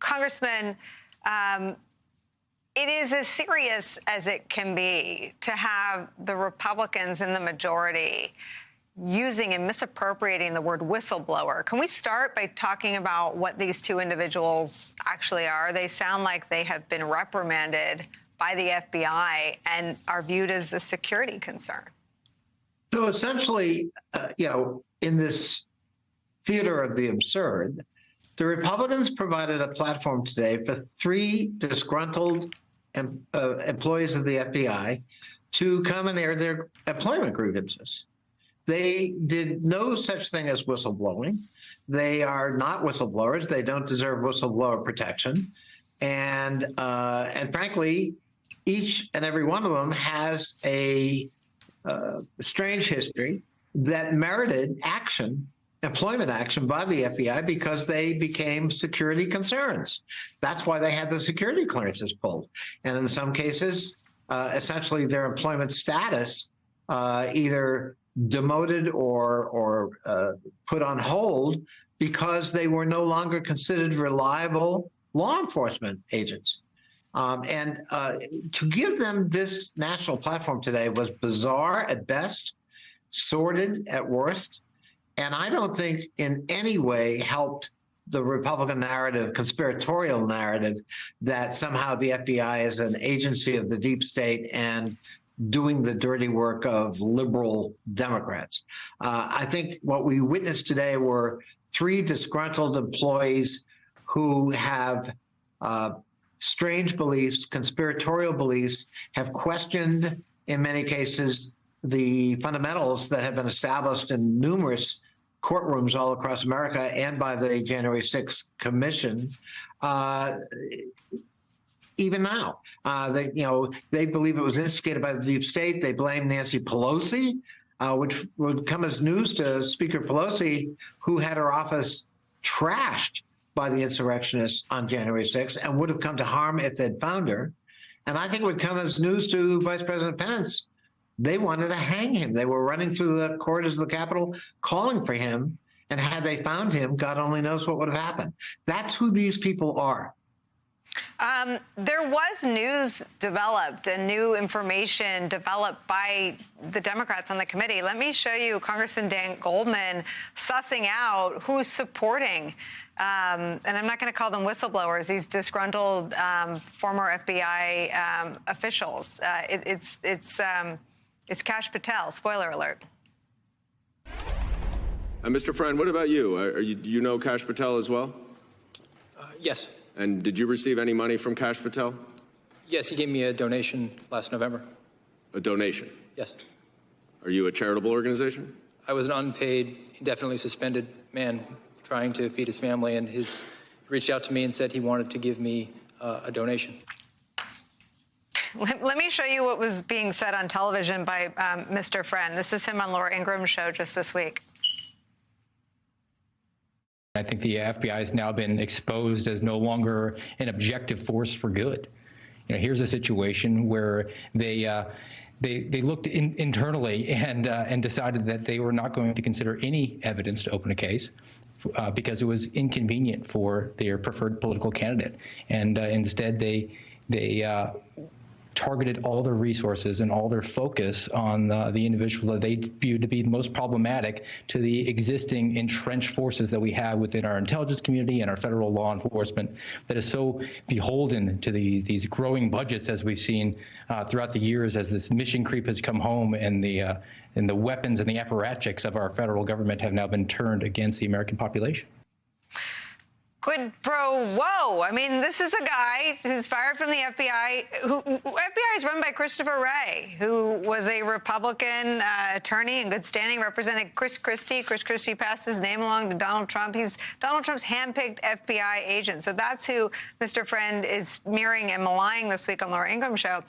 Congressman, it is as serious as it can be to have the Republicans in the majority using and misappropriating the word whistleblower. Can we start by talking about what these two individuals actually are? They sound like they have been reprimanded by the FBI and are viewed as a security concern. So essentially, in this theater of the absurd, the Republicans provided a platform today for three disgruntled employees of the FBI to come and air their employment grievances. They did no such thing as whistleblowing. They are not whistleblowers. They don't deserve whistleblower protection. And frankly, each and every one of them has a strange history that merited action, employment action by the FBI because they became security concerns. That's why they had the security clearances pulled. And in some cases, essentially their employment status either demoted or put on hold because they were no longer considered reliable law enforcement agents. To give them this national platform today was bizarre at best, sordid at worst, and I don't think in any way helped the Republican narrative, conspiratorial narrative, that somehow the FBI is an agency of the deep state and doing the dirty work of liberal Democrats. I think what we witnessed today were three disgruntled employees who have strange beliefs, conspiratorial beliefs, have questioned, in many cases, the fundamentals that have been established in numerous courtrooms all across America and by the January 6th Commission. Even now, they believe it was instigated by the deep state. They blame Nancy Pelosi, which would come as news to Speaker Pelosi, who had her office trashed by the insurrectionists on January 6th and would have come to harm if they'd found her. And I think it would come as news to Vice President Pence. They wanted to hang him. They were running through the corridors of the Capitol calling for him. And had they found him, God only knows what would have happened. That's who these people are. There was news developed and new information developed by the Democrats on the committee. Let me show you Congressman Dan Goldman sussing out who's supporting, and I'm not going to call them whistleblowers, these disgruntled former FBI officials. It's Kash Patel. Spoiler alert. Mr. Friend, what about you? Do you know Kash Patel as well? Yes. And did you receive any money from Kash Patel? Yes, he gave me a donation last November. A donation? Yes. Are you a charitable organization? I was an unpaid, indefinitely suspended man trying to feed his family, and he reached out to me and said he wanted to give me a donation. Let me show you what was being said on television by Mr. Friend. This is him on Laura Ingraham's show just this week. I think the FBI has now been exposed as no longer an objective force for good. Here's a situation where they looked internally and decided that they were not going to consider any evidence to open a case because it was inconvenient for their preferred political candidate, and instead they targeted all their resources and all their focus on the individual that they viewed to be most problematic to the existing entrenched forces that we have within our intelligence community and our federal law enforcement that is so beholden to these growing budgets, as we've seen throughout the years as this mission creep has come home, and the weapons and the apparatchiks of our federal government have now been turned against the American population. Quid pro whoa. I mean, this is a guy who's fired from the FBI. FBI is run by Christopher Wray, who was a Republican attorney in good standing, represented Chris Christie. Chris Christie passed his name along to Donald Trump. He's Donald Trump's handpicked FBI agent. So that's who Mr. Friend is mirroring and maligning this week on Laura Ingraham's show.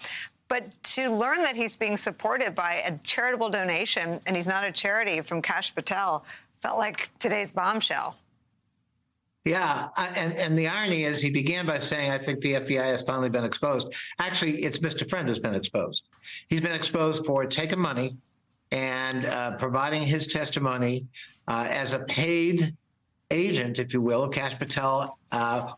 But to learn that he's being supported by a charitable donation, and he's not a charity, from Kash Patel, felt like today's bombshell. Yeah, and the irony is he began by saying, I think the FBI has finally been exposed. Actually, it's Mr. Friend who's been exposed. He's been exposed for taking money and providing his testimony as a paid agent, if you will, Kash Patel,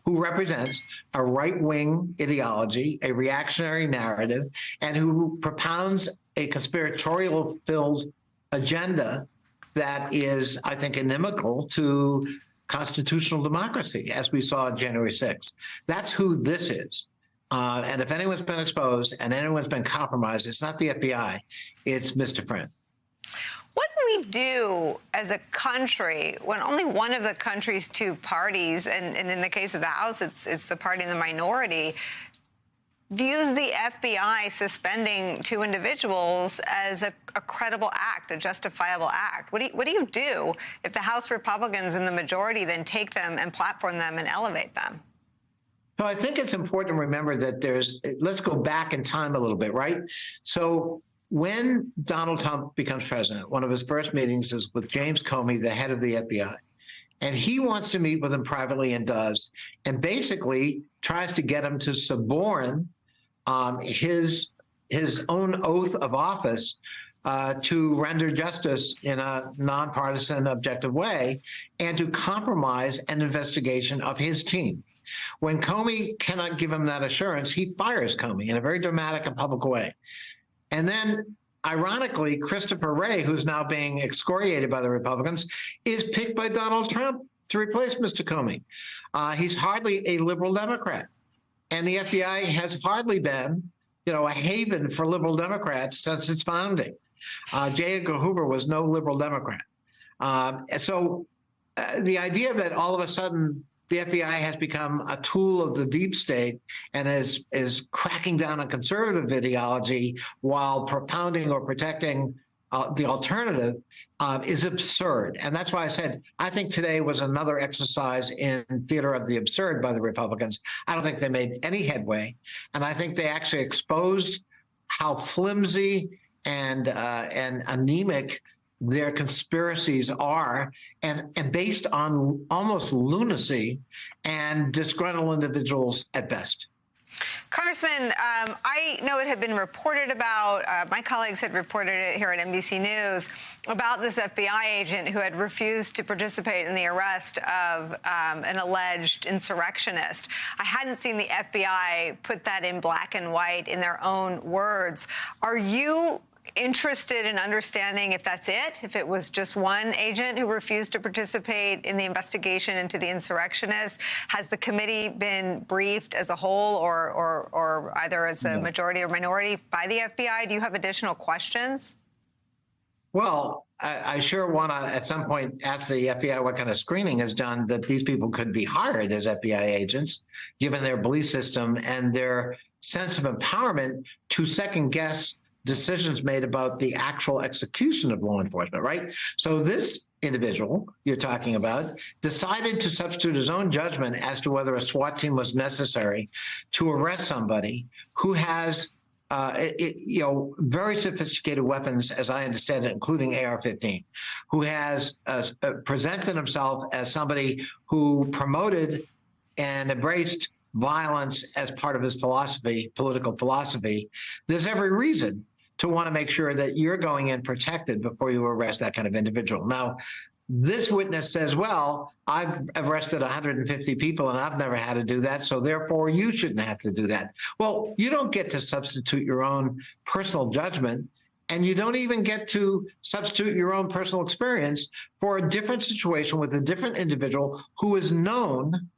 who represents a right-wing ideology, a reactionary narrative, and who propounds a conspiratorial-filled agenda that is, I think, inimical to constitutional democracy, as we saw on January 6th. That's who this is. And if anyone's been exposed and anyone's been compromised, it's not the FBI, it's Mr. Friend. What do we do as a country when only one of the country's two parties, and in the case of the House, it's the party in the minority, views the FBI suspending two individuals as a credible act, a justifiable act? What do you do if the House Republicans in the majority then take them and platform them and elevate them? So I think it's important to remember that let's go back in time a little bit, right? So when Donald Trump becomes president, one of his first meetings is with James Comey, the head of the FBI. And he wants to meet with him privately and does, and basically tries to get him to suborn his own oath of office to render justice in a nonpartisan, objective way, and to compromise an investigation of his team. When Comey cannot give him that assurance, he fires Comey in a very dramatic and public way. And then, ironically, Christopher Wray, who's now being excoriated by the Republicans, is picked by Donald Trump to replace Mr. Comey. He's hardly a liberal Democrat. And the FBI has hardly been, a haven for liberal Democrats since its founding. J. Edgar Hoover was no liberal Democrat. So the idea that all of a sudden the FBI has become a tool of the deep state and is cracking down on conservative ideology while propounding or protecting the alternative is absurd. And that's why I said, I think today was another exercise in theater of the absurd by the Republicans. I don't think they made any headway. And I think they actually exposed how flimsy and anemic their conspiracies are, and based on almost lunacy and disgruntled individuals at best. Congressman, I know it had been reported about, my colleagues had reported it here at NBC News, about this FBI agent who had refused to participate in the arrest of an alleged insurrectionist. I hadn't seen the FBI put that in black and white in their own words. Are you interested in understanding if that's it, if it was just one agent who refused to participate in the investigation into the insurrectionists? Has the committee been briefed as a whole or either as a majority or minority by the FBI? Do you have additional questions? Well, I sure want to, at some point, ask the FBI what kind of screening is done that these people could be hired as FBI agents, given their belief system and their sense of empowerment to second-guess decisions made about the actual execution of law enforcement, right? So this individual you're talking about decided to substitute his own judgment as to whether a SWAT team was necessary to arrest somebody who has, very sophisticated weapons, as I understand it, including AR-15, who has presented himself as somebody who promoted and embraced violence as part of his philosophy, political philosophy. There's every reason to want to make sure that you're going in protected before you arrest that kind of individual. Now, this witness says, well, I've arrested 150 people and I've never had to do that, so therefore you shouldn't have to do that. Well, you don't get to substitute your own personal judgment, and you don't even get to substitute your own personal experience for a different situation with a different individual who is known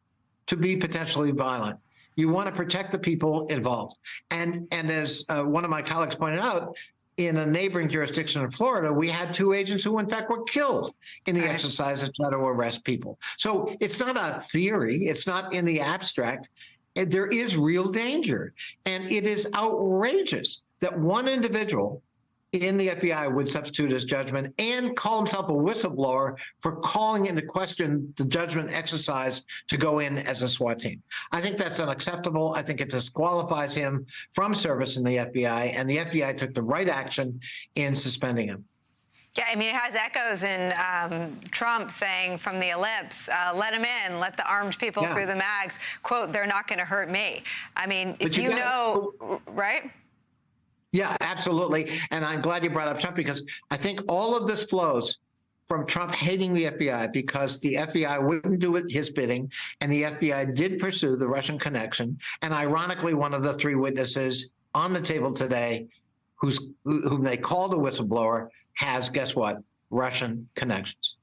to be potentially violent. You want to protect the people involved. And as one of my colleagues pointed out, in a neighboring jurisdiction in Florida, we had two agents who, in fact, were killed in the exercise of trying to arrest people. So it's not a theory. It's not in the abstract. There is real danger. And it is outrageous that one individual in the FBI would substitute his judgment and call himself a whistleblower for calling into question the judgment exercise to go in as a SWAT team. I think that's unacceptable. I think it disqualifies him from service in the FBI, and the FBI took the right action in suspending him. Yeah, I mean, it has echoes in Trump saying from the ellipse, let him in, let the armed people through the mags, quote, they're not going to hurt me. I mean, if you know, right? Yeah, absolutely. And I'm glad you brought up Trump, because I think all of this flows from Trump hating the FBI because the FBI wouldn't do his bidding, and the FBI did pursue the Russian connection. And ironically, one of the three witnesses on the table today, whom they called a whistleblower, has, guess what, Russian connections.